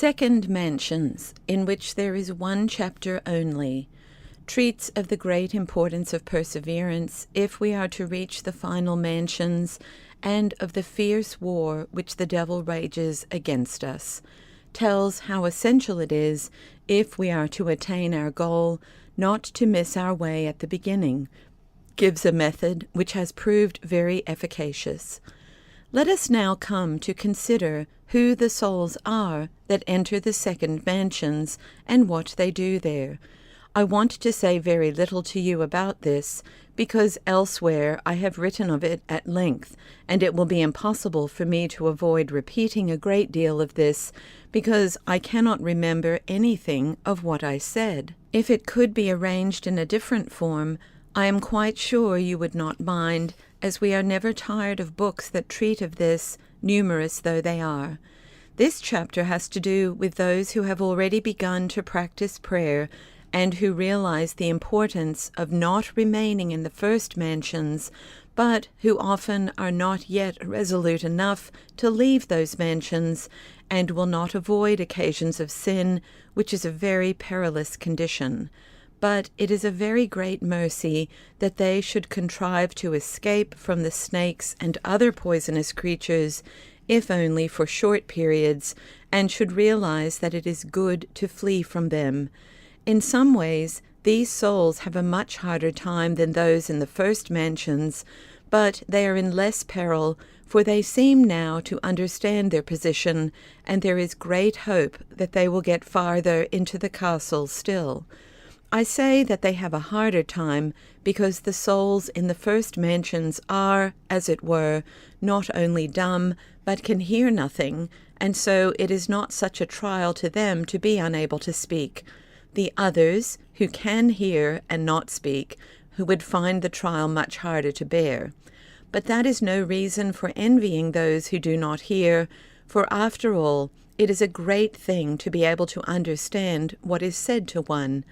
Second Mansions, in which there is one chapter only, treats of the great importance of perseverance if we are to reach the final mansions, and of the fierce war which the devil rages against us, tells how essential it is, if we are to attain our goal, not to miss our way at the beginning, gives a method which has proved very efficacious. Let us now come to consider who the souls are that enter the second mansions, and what they do there. I want to say very little to you about this, because elsewhere I have written of it at length, and it will be impossible for me to avoid repeating a great deal of this, because I cannot remember anything of what I said. If it could be arranged in a different form, I am quite sure you would not mind, as we are never tired of books that treat of this, numerous though they are. This chapter has to do with those who have already begun to practice prayer, and who realize the importance of not remaining in the first mansions, but who often are not yet resolute enough to leave those mansions, and will not avoid occasions of sin, which is a very perilous condition. But it is a very great mercy that they should contrive to escape from the snakes and other poisonous creatures, if only for short periods, and should realize that it is good to flee from them. In some ways, these souls have a much harder time than those in the first mansions, but they are in less peril, for they seem now to understand their position, and there is great hope that they will get farther into the castle still. I say that they have a harder time because the souls in the first mansions are, as it were, not only dumb, but can hear nothing, and so it is not such a trial to them to be unable to speak. The others, who can hear and not speak, who would find the trial much harder to bear. But that is no reason for envying those who do not hear, for after all, it is a great thing to be able to understand what is said to one.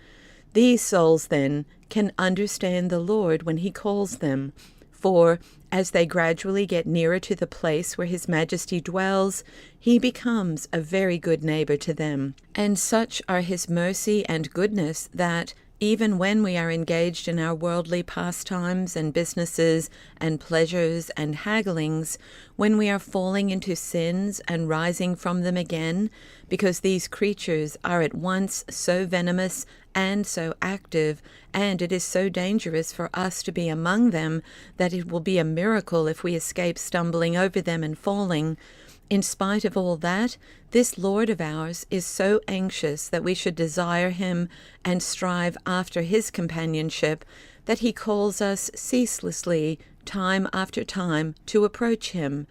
These souls, then, can understand the Lord when he calls them, for, as they gradually get nearer to the place where his majesty dwells, he becomes a very good neighbor to them. And such are his mercy and goodness that, even when we are engaged in our worldly pastimes and businesses and pleasures and hagglings, when we are falling into sins and rising from them again, because these creatures are at once so venomous and so active, and it is so dangerous for us to be among them that it will be a miracle if we escape stumbling over them and falling. In spite of all that, this Lord of ours is so anxious that we should desire him and strive after his companionship that he calls us ceaselessly, time after time, to approach him.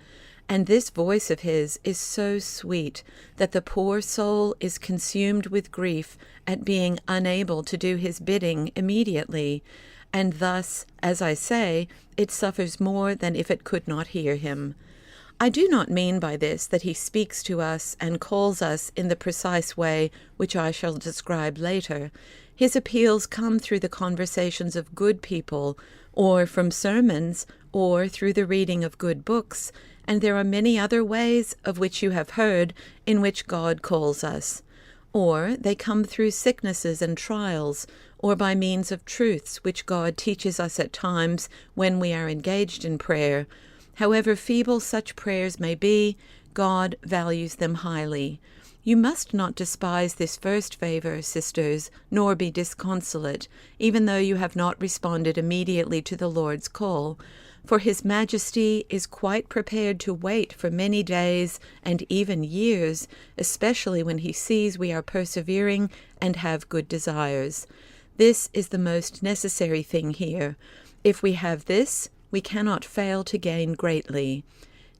And this voice of his is so sweet that the poor soul is consumed with grief at being unable to do his bidding immediately, and thus, as I say, it suffers more than if it could not hear him. I do not mean by this that he speaks to us and calls us in the precise way which I shall describe later. His appeals come through the conversations of good people, or from sermons, or through the reading of good books, and there are many other ways of which you have heard in which God calls us. Or they come through sicknesses and trials, or by means of truths which God teaches us at times when we are engaged in prayer. However feeble such prayers may be, God values them highly. You must not despise this first favor, sisters, nor be disconsolate, even though you have not responded immediately to the Lord's call. For his majesty is quite prepared to wait for many days and even years, especially when he sees we are persevering and have good desires. This is the most necessary thing here. If we have this, we cannot fail to gain greatly.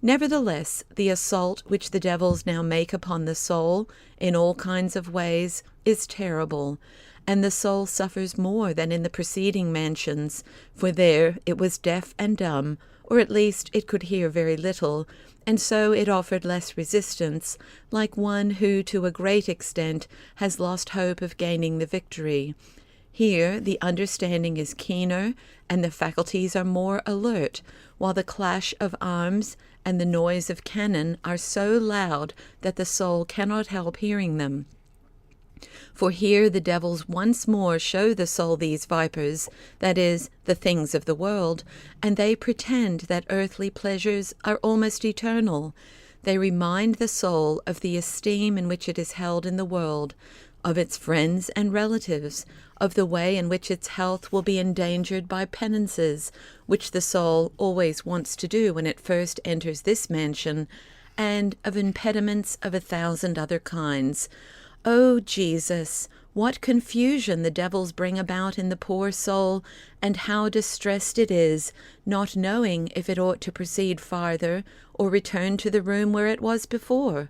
Nevertheless, the assault which the devils now make upon the soul, in all kinds of ways, is terrible, and the soul suffers more than in the preceding mansions, for there it was deaf and dumb, or at least it could hear very little, and so it offered less resistance, like one who to a great extent has lost hope of gaining the victory. Here the understanding is keener, and the faculties are more alert, while the clash of arms and the noise of cannon are so loud that the soul cannot help hearing them. For here the devils once more show the soul these vipers, that is, the things of the world, and they pretend that earthly pleasures are almost eternal. They remind the soul of the esteem in which it is held in the world, of its friends and relatives, of the way in which its health will be endangered by penances, which the soul always wants to do when it first enters this mansion, and of impediments of 1,000 other kinds. O Jesus, what confusion the devils bring about in the poor soul, and how distressed it is, not knowing if it ought to proceed farther, or return to the room where it was before.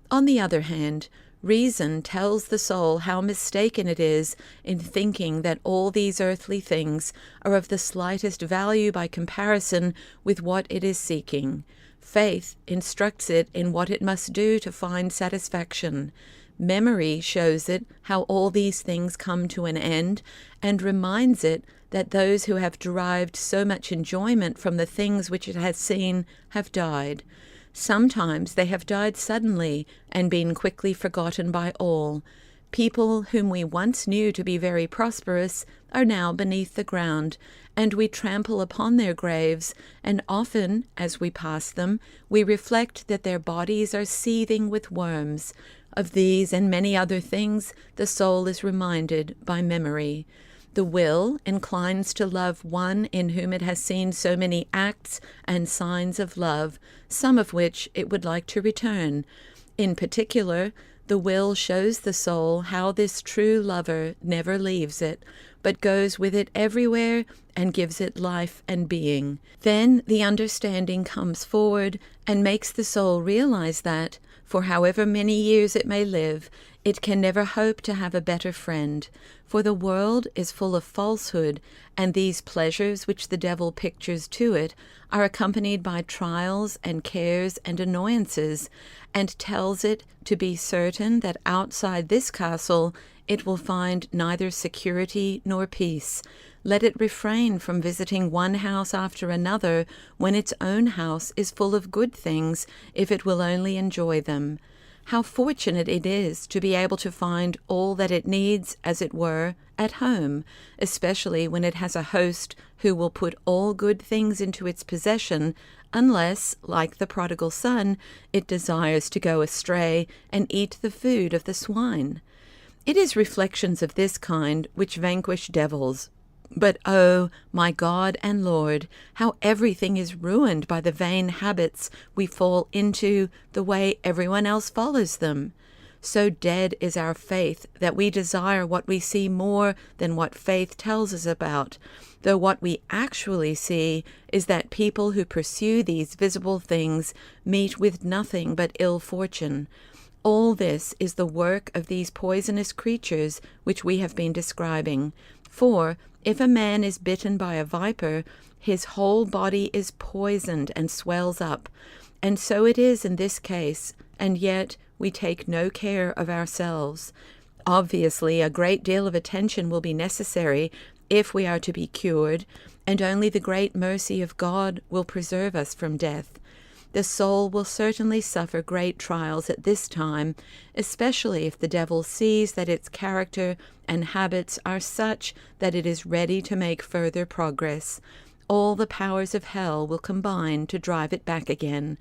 On the other hand, reason tells the soul how mistaken it is in thinking that all these earthly things are of the slightest value by comparison with what it is seeking. Faith instructs it in what it must do to find satisfaction. Memory shows it how all these things come to an end, and reminds it that those who have derived so much enjoyment from the things which it has seen have died. Sometimes they have died suddenly and been quickly forgotten by all. People whom we once knew to be very prosperous are now beneath the ground, and we trample upon their graves, and often, as we pass them, we reflect that their bodies are seething with worms. Of these and many other things the soul is reminded by memory. The will inclines to love one in whom it has seen so many acts and signs of love, some of which it would like to return. In particular, the will shows the soul how this true lover never leaves it, but goes with it everywhere and gives it life and being. Then the understanding comes forward and makes the soul realize that, for however many years it may live, it can never hope to have a better friend, for the world is full of falsehood, and these pleasures which the devil pictures to it are accompanied by trials and cares and annoyances, and tells it to be certain that outside this castle it will find neither security nor peace. Let it refrain from visiting one house after another when its own house is full of good things, if it will only enjoy them. How fortunate it is to be able to find all that it needs, as it were, at home, especially when it has a host who will put all good things into its possession, unless, like the prodigal son, it desires to go astray and eat the food of the swine. It is reflections of this kind which vanquish devils. But oh, my God and Lord, how everything is ruined by the vain habits we fall into the way everyone else follows them. So dead is our faith that we desire what we see more than what faith tells us about, though what we actually see is that people who pursue these visible things meet with nothing but ill fortune. All this is the work of these poisonous creatures which we have been describing. For if a man is bitten by a viper, his whole body is poisoned and swells up. And so it is in this case, and yet we take no care of ourselves. Obviously, a great deal of attention will be necessary if we are to be cured, and only the great mercy of God will preserve us from death. The soul will certainly suffer great trials at this time, especially if the devil sees that its character and habits are such that it is ready to make further progress. All the powers of hell will combine to drive it back again.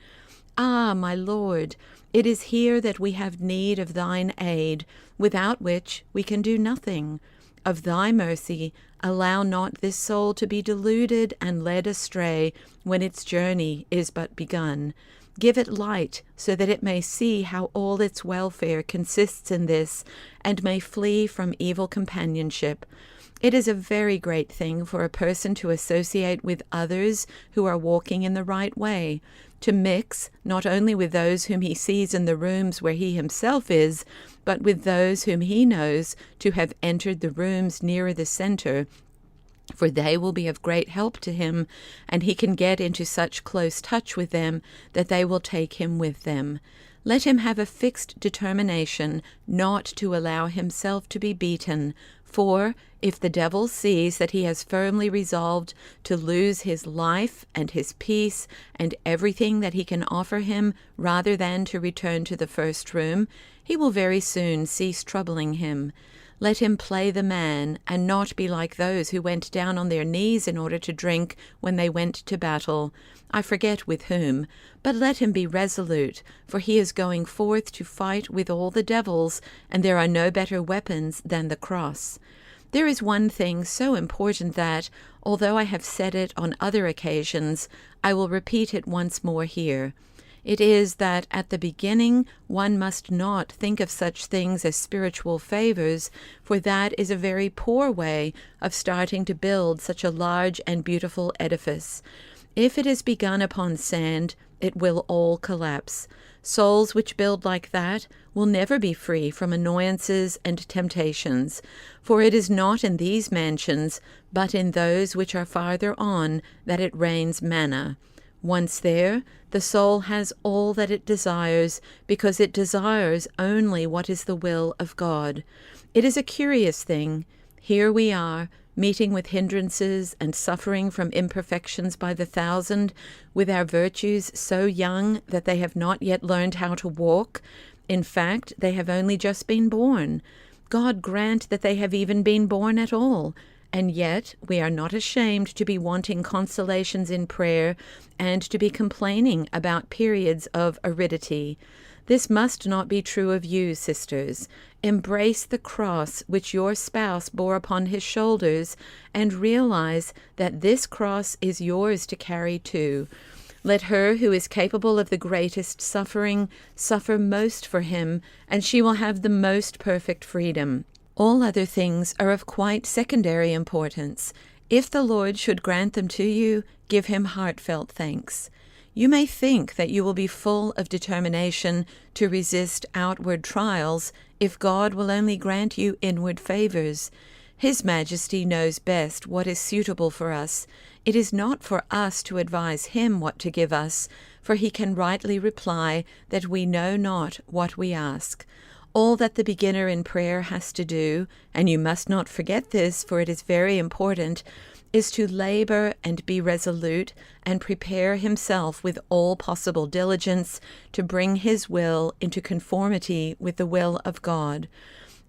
Ah, my Lord, it is here that we have need of thine aid, without which we can do nothing. Of thy mercy, allow not this soul to be deluded and led astray when its journey is but begun. Give it light, so that it may see how all its welfare consists in this, and may flee from evil companionship. It is a very great thing for a person to associate with others who are walking in the right way, to mix not only with those whom he sees in the rooms where he himself is, but with those whom he knows to have entered the rooms nearer the center, for they will be of great help to him, and he can get into such close touch with them that they will take him with them. Let him have a fixed determination not to allow himself to be beaten, For if the devil sees that he has firmly resolved to lose his life and his peace and everything that he can offer him rather than to return to the first room, he will very soon cease troubling him. Let him play the man, and not be like those who went down on their knees in order to drink when they went to battle. I forget with whom, but let him be resolute, for he is going forth to fight with all the devils, and there are no better weapons than the cross. There is one thing so important that, although I have said it on other occasions, I will repeat it once more here. It is that at the beginning one must not think of such things as spiritual favors, for that is a very poor way of starting to build such a large and beautiful edifice. If it is begun upon sand, it will all collapse. Souls which build like that will never be free from annoyances and temptations, for it is not in these mansions, but in those which are farther on, that it rains manna. Once there, the soul has all that it desires, because it desires only what is the will of God. It is a curious thing. Here we are, meeting with hindrances and suffering from imperfections by the thousand, with our virtues so young that they have not yet learned how to walk. In fact, they have only just been born. God grant that they have even been born at all. And yet we are not ashamed to be wanting consolations in prayer and to be complaining about periods of aridity. This must not be true of you, sisters. Embrace the cross which your spouse bore upon his shoulders, and realize that this cross is yours to carry too. Let her who is capable of the greatest suffering suffer most for him, and she will have the most perfect freedom. All other things are of quite secondary importance. If the Lord should grant them to you, give him heartfelt thanks. You may think that you will be full of determination to resist outward trials if God will only grant you inward favors. His Majesty knows best what is suitable for us. It is not for us to advise him what to give us, for he can rightly reply that we know not what we ask. All that the beginner in prayer has to do, and you must not forget this, for it is very important, is to labor and be resolute and prepare himself with all possible diligence to bring his will into conformity with the will of God.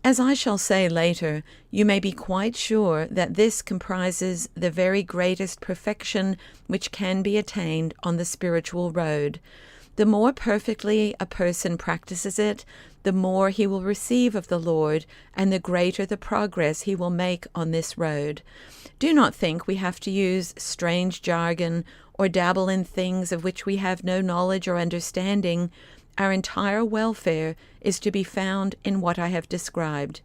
As I shall say later, you may be quite sure that this comprises the very greatest perfection which can be attained on the spiritual road. The more perfectly a person practices it, the more he will receive of the Lord, and the greater the progress he will make on this road. Do not think we have to use strange jargon or dabble in things of which we have no knowledge or understanding. Our entire welfare is to be found in what I have described.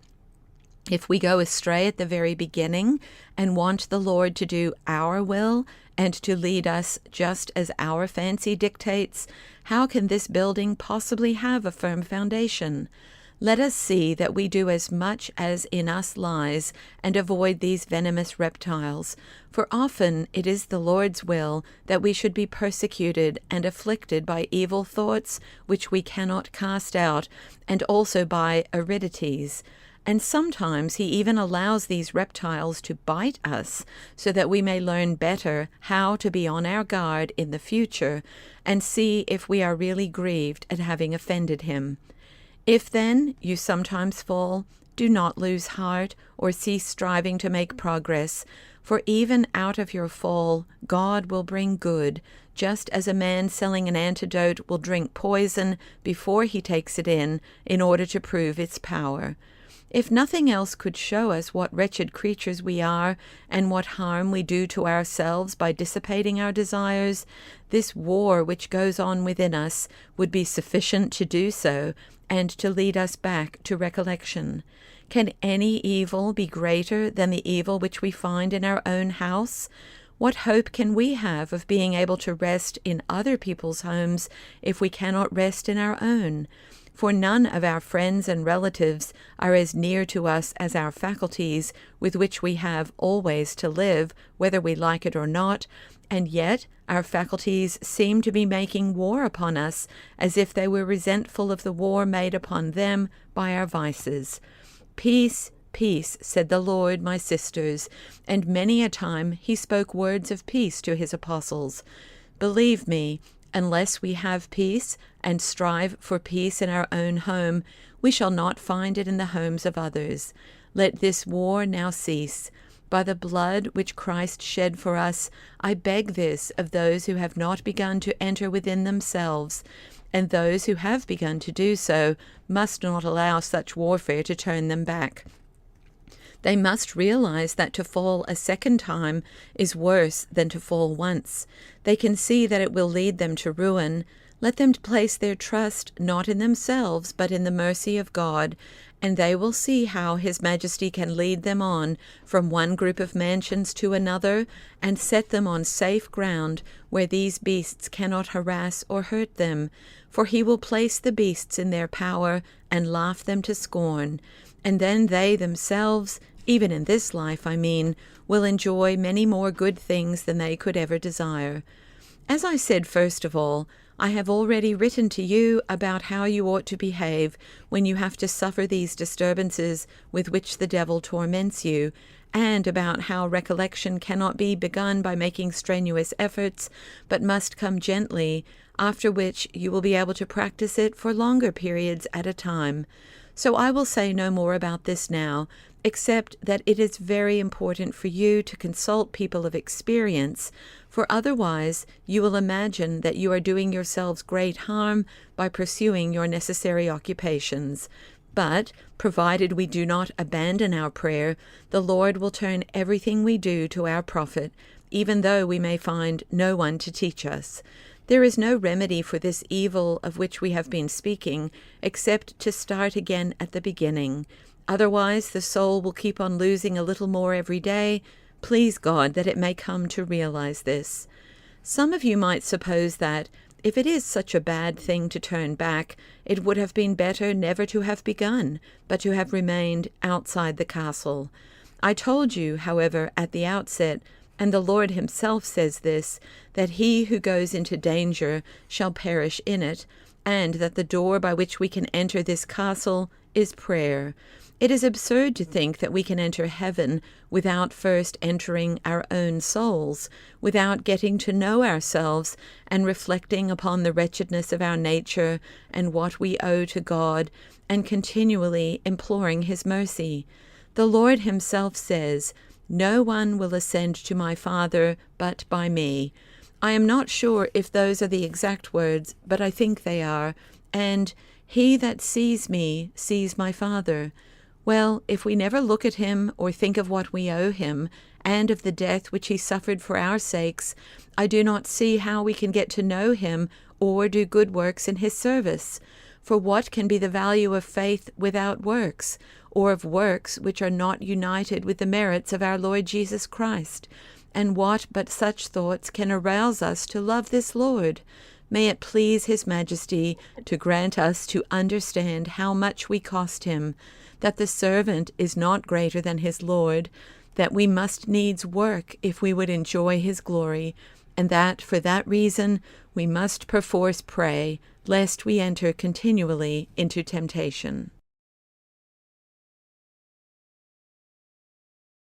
If we go astray at the very beginning and want the Lord to do our will and to lead us just as our fancy dictates, how can this building possibly have a firm foundation? Let us see that we do as much as in us lies and avoid these venomous reptiles, for often it is the Lord's will that we should be persecuted and afflicted by evil thoughts which we cannot cast out, and also by aridities. And sometimes he even allows these reptiles to bite us, so that we may learn better how to be on our guard in the future, and see if we are really grieved at having offended him. If then you sometimes fall, do not lose heart or cease striving to make progress, for even out of your fall God will bring good, just as a man selling an antidote will drink poison before he takes it in order to prove its power. If nothing else could show us what wretched creatures we are and what harm we do to ourselves by dissipating our desires, this war which goes on within us would be sufficient to do so and to lead us back to recollection. Can any evil be greater than the evil which we find in our own house? What hope can we have of being able to rest in other people's homes if we cannot rest in our own? For none of our friends and relatives are as near to us as our faculties, with which we have always to live, whether we like it or not, and yet our faculties seem to be making war upon us, as if they were resentful of the war made upon them by our vices. Peace, Peace, said the Lord, my sisters, and many a time he spoke words of peace to his apostles. Believe me, unless we have peace and strive for peace in our own home, we shall not find it in the homes of others. Let this war now cease. By the blood which Christ shed for us, I beg this of those who have not begun to enter within themselves, and those who have begun to do so must not allow such warfare to turn them back. They must realize that to fall a second time is worse than to fall once. They can see that it will lead them to ruin. Let them place their trust not in themselves, but in the mercy of God, and they will see how His Majesty can lead them on from one group of mansions to another, and set them on safe ground where these beasts cannot harass or hurt them. For He will place the beasts in their power and laugh them to scorn. And then they themselves, even in this life, will enjoy many more good things than they could ever desire. As I said, first of all, I have already written to you about how you ought to behave when you have to suffer these disturbances with which the devil torments you, and about how recollection cannot be begun by making strenuous efforts, but must come gently, after which you will be able to practice it for longer periods at a time. So I will say no more about this now, except that it is very important for you to consult people of experience, for otherwise you will imagine that you are doing yourselves great harm by pursuing your necessary occupations. But, provided we do not abandon our prayer, the Lord will turn everything we do to our profit, even though we may find no one to teach us. There is no remedy for this evil of which we have been speaking, except to start again at the beginning. Otherwise, the soul will keep on losing a little more every day. Please God that it may come to realize this. Some of you might suppose that, if it is such a bad thing to turn back, it would have been better never to have begun, but to have remained outside the castle. I told you, however, at the outset, and the Lord Himself says this, that he who goes into danger shall perish in it, and that the door by which we can enter this castle is prayer. It is absurd to think that we can enter heaven without first entering our own souls, without getting to know ourselves and reflecting upon the wretchedness of our nature and what we owe to God, and continually imploring His mercy. The Lord Himself says, "No one will ascend to my Father but by me." I am not sure if those are the exact words, but I think they are. And, "He that sees me sees my Father." Well, if we never look at Him or think of what we owe Him, and of the death which He suffered for our sakes, I do not see how we can get to know Him or do good works in His service. For what can be the value of faith without works, or of works which are not united with the merits of our Lord Jesus Christ? And what but such thoughts can arouse us to love this Lord? May it please His Majesty to grant us to understand how much we cost Him, that the servant is not greater than his Lord, that we must needs work if we would enjoy His glory, and that for that reason we must perforce pray, lest we enter continually into temptation.